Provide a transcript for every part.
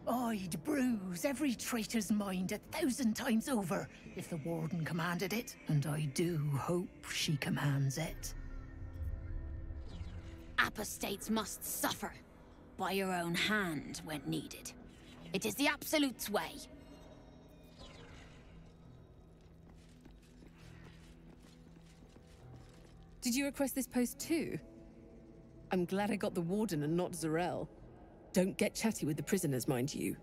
I'd bruise every traitor's mind 1,000 times over if the Warden commanded it, and I do hope she commands it. Apostates must suffer by your own hand when needed. It is the absolute way. Did you request this post too? I'm glad I got the Warden and not Zarel. Don't get chatty with the prisoners, mind you.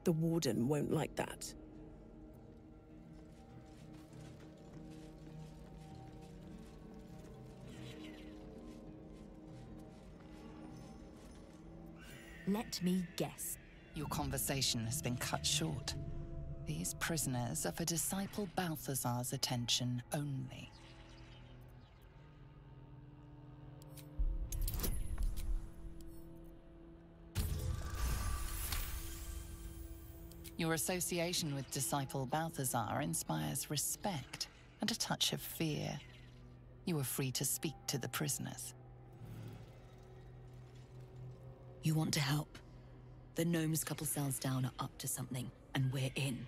The Warden won't like that. Let me guess. Your conversation has been cut short. These prisoners are for Disciple Balthazar's attention only. Your association with Disciple Balthazar inspires respect and a touch of fear. You are free to speak to the prisoners. You want to help? The gnomes couple cells down are up to something, and we're in.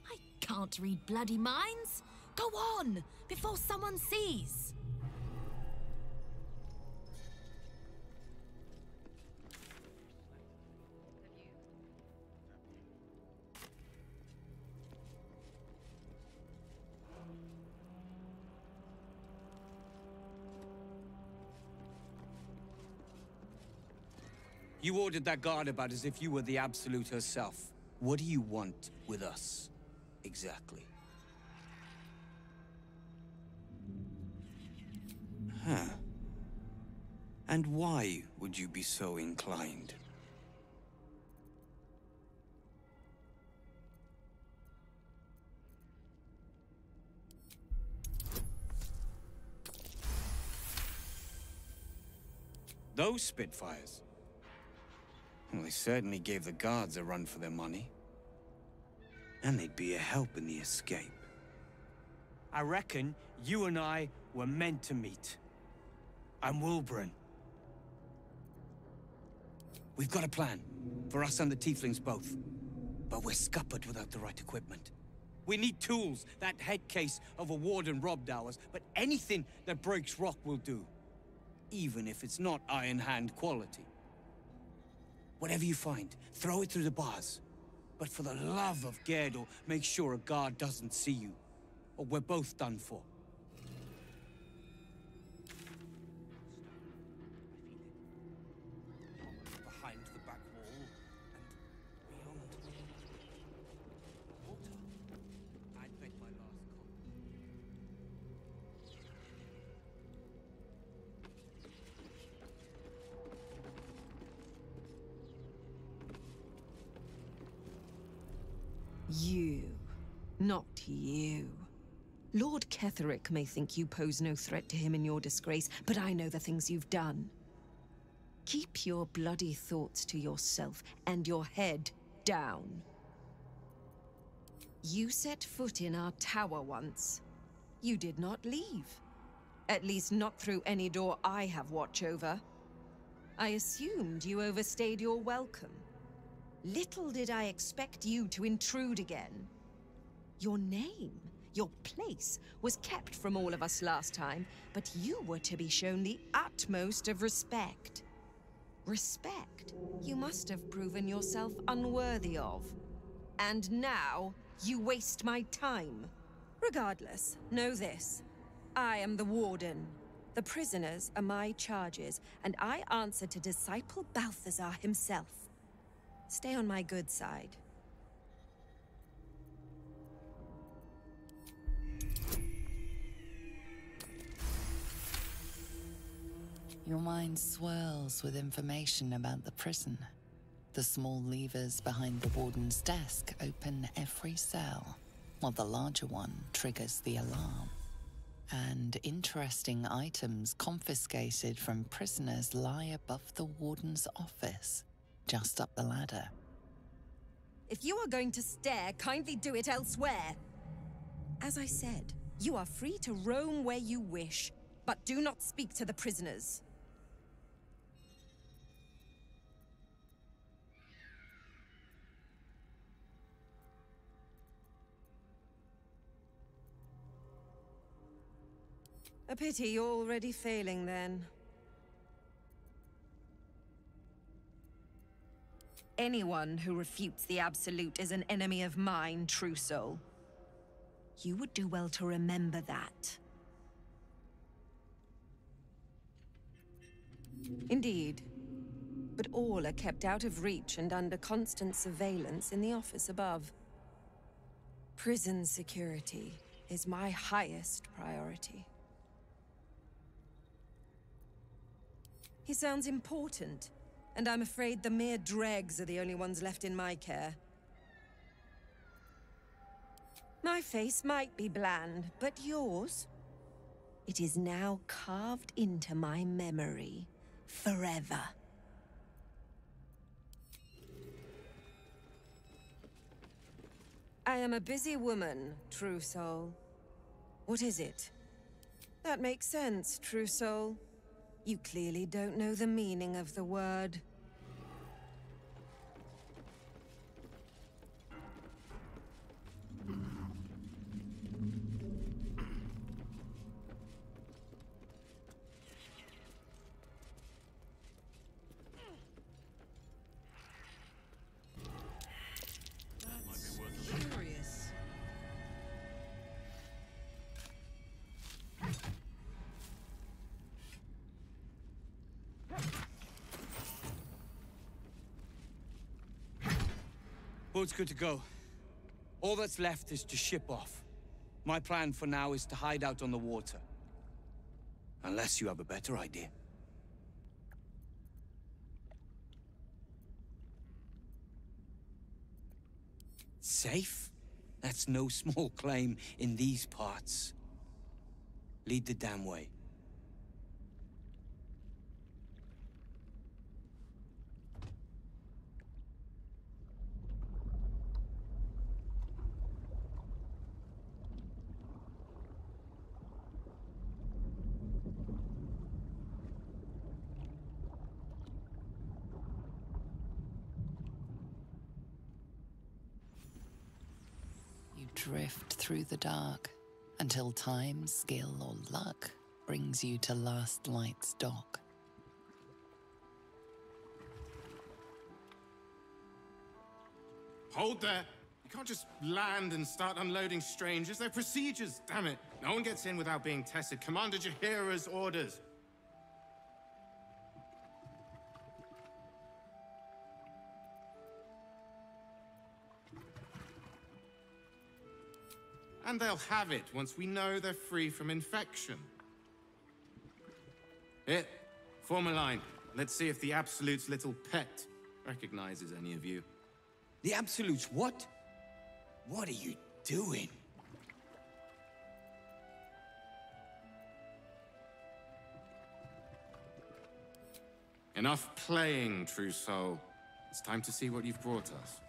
I can't read bloody minds! Go on, before someone sees! You ordered that guard about as if you were the Absolute herself. What do you want with us, exactly? Huh. And why would you be so inclined? Those Spitfires? Well, they certainly gave the guards a run for their money. And they'd be a help in the escape. I reckon you and I were meant to meet. I'm Wulbren. We've got a plan, for us and the Tieflings both. But we're scuppered without the right equipment. We need tools. That head case of a Warden robbed ours, but anything that breaks rock will do. Even if it's not Iron Hand quality. Whatever you find, throw it through the bars. But for the love of Gerdor, make sure a guard doesn't see you. Or we're both done for. Behind the back wall and beyond. Water. I'd bet my last call. You. Not you. Lord Ketheric may think you pose no threat to him in your disgrace, but I know the things you've done. Keep your bloody thoughts to yourself and your head down. You set foot in our tower once. You did not leave. At least not through any door I have watch over. I assumed you overstayed your welcome. Little did I expect you to intrude again. Your name, your place, was kept from all of us last time, but you were to be shown the utmost of respect. Respect you must have proven yourself unworthy of. And now, you waste my time. Regardless, know this. I am the Warden. The prisoners are my charges, and I answer to Disciple Balthazar himself. Stay on my good side. Your mind swirls with information about the prison. The small levers behind the Warden's desk open every cell, while the larger one triggers the alarm. And interesting items confiscated from prisoners lie above the Warden's office, just up the ladder. If you are going to stare, kindly do it elsewhere. As I said, you are free to roam where you wish, but do not speak to the prisoners. A pity you're already failing, then. Anyone who refutes the Absolute is an enemy of mine, true soul. You would do well to remember that. Indeed. But all are kept out of reach and under constant surveillance in the office above. Prison security is my highest priority. He sounds important, and I'm afraid the mere dregs are the only ones left in my care. My face might be bland, but yours? It is now carved into my memory, forever. I am a busy woman, true soul. What is it? That makes sense, true soul. You clearly don't know the meaning of the word. Boat's good to go. All that's left is to ship off. My plan for now is to hide out on the water. Unless you have a better idea. Safe? That's no small claim in these parts. Lead the damn way. Drift through the dark until time, skill, or luck brings you to Last Light's dock. Hold there! You can't just land and start unloading strangers. They're procedures, damn it! No one gets in without being tested. Commander Jaheira's orders. And they'll have it once we know they're free from infection. Here, form a line. Let's see if the Absolute's little pet recognizes any of you. The Absolute's what? What are you doing? Enough playing, true soul. It's time to see what you've brought us.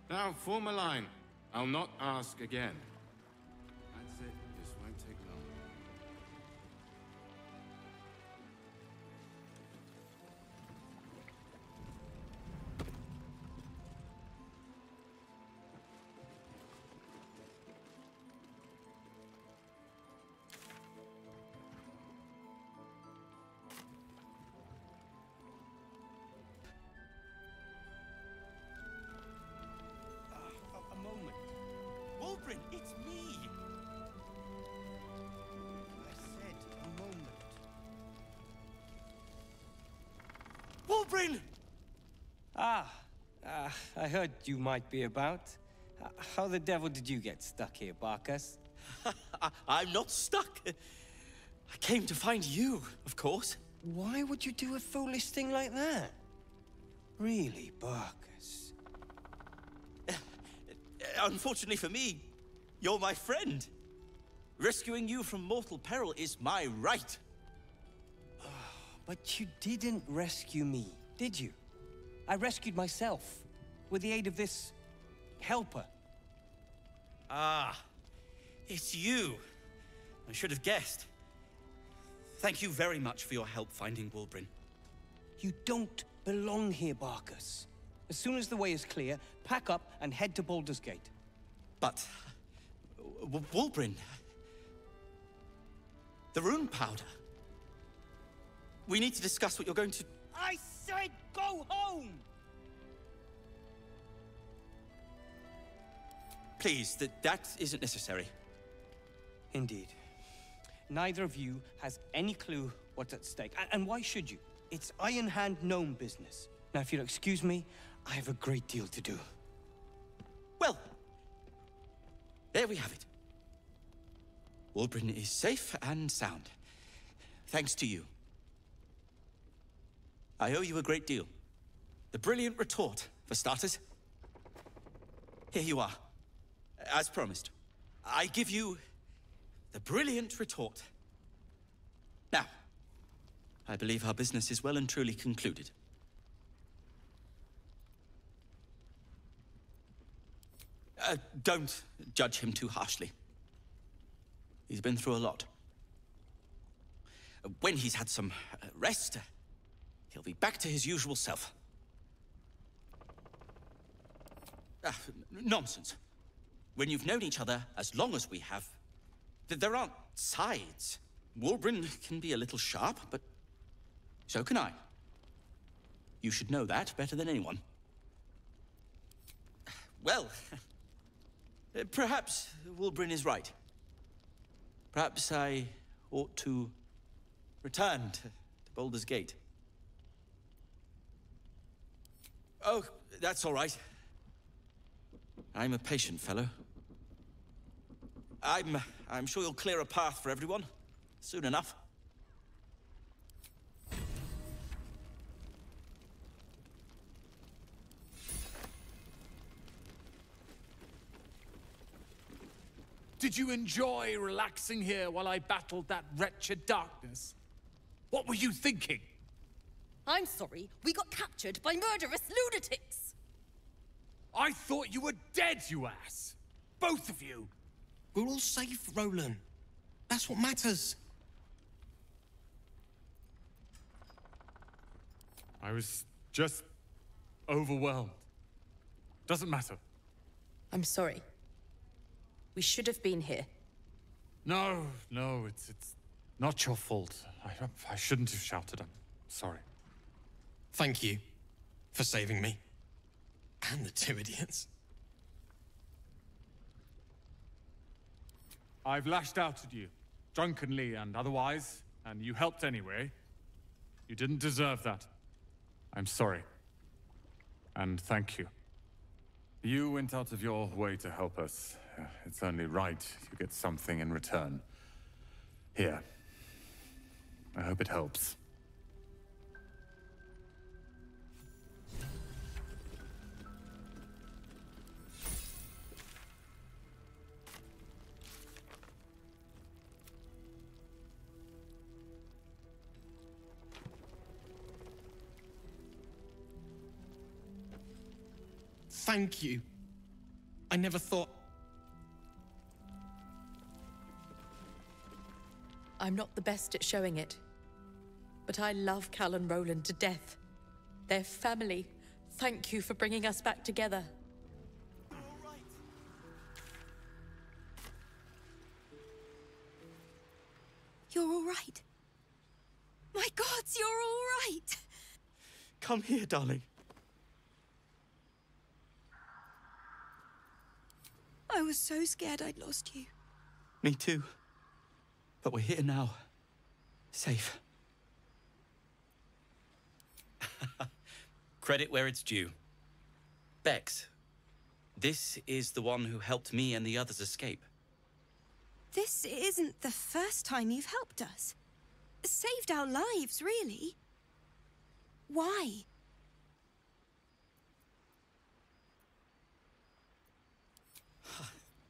Now, form a line. I'll not ask again. That's it. This won't take long. A moment. Wulbren, it's me! I said a moment. Wulbren! I heard you might be about. How the devil did you get stuck here, Barkas? I'm not stuck. I came to find you, of course. Why would you do a foolish thing like that? Really, Barkas? Unfortunately for me, you're my friend. Rescuing you from mortal peril is my right. But you didn't rescue me, did you? I rescued myself, with the aid of this helper. Ah, it's you. I should have guessed. Thank you very much for your help finding Wulbren. You don't belong here, Barkas. As soon as the way is clear, pack up and head to Baldur's Gate. But... Wulbren... The rune powder. We need to discuss what you're going to... I said go home! Please, that isn't necessary. Indeed. Neither of you has any clue what's at stake. And why should you? It's Iron Hand gnome business. Now, if you'll excuse me, I have a great deal to do. Well, there we have it. Wulbren is safe and sound. Thanks to you. I owe you a great deal. The brilliant retort, for starters. Here you are. As promised. I give you the brilliant retort. Now, I believe our business is well and truly concluded. Don't judge him too harshly. He's been through a lot. When he's had some rest, he'll be back to his usual self. Nonsense. When you've known each other as long as we have, there aren't sides. Wulbren can be a little sharp, but so can I. You should know that better than anyone. Well, perhaps Wulbren is right. Perhaps I ought to return to Baldur's Gate. Oh, that's all right. I'm a patient fellow. I'm sure you'll clear a path for everyone soon enough. Did you enjoy relaxing here while I battled that wretched darkness? What were you thinking? I'm sorry, we got captured by murderous lunatics! I thought you were dead, you ass! Both of you! We're all safe, Roland. That's what matters. I was just overwhelmed. Doesn't matter. I'm sorry. We should have been here. No, it's not your fault. I shouldn't have shouted. I'm sorry. Thank you for saving me. And the two idiots. I've lashed out at you, drunkenly and otherwise, and you helped anyway. You didn't deserve that. I'm sorry. And thank you. You went out of your way to help us. It's only right you get something in return. Here. I hope it helps. Thank you. I never thought... I'm not the best at showing it, but I love Cal and Roland to death. They're family. Thank you for bringing us back together. You're all right. My gods, you're all right. Come here, darling. I was so scared I'd lost you. Me too. But we're here now. Safe. Credit where it's due. Bex, this is the one who helped me and the others escape. This isn't the first time you've helped us. Saved our lives, really. Why?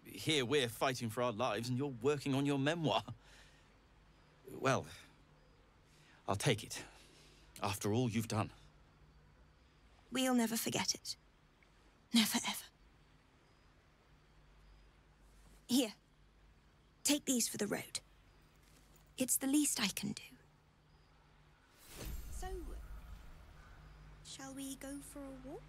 Here we're fighting for our lives and you're working on your memoir. Well, I'll take it. After all you've done. We'll never forget it. Never, ever. Here. Take these for the road. It's the least I can do. So, shall we go for a walk?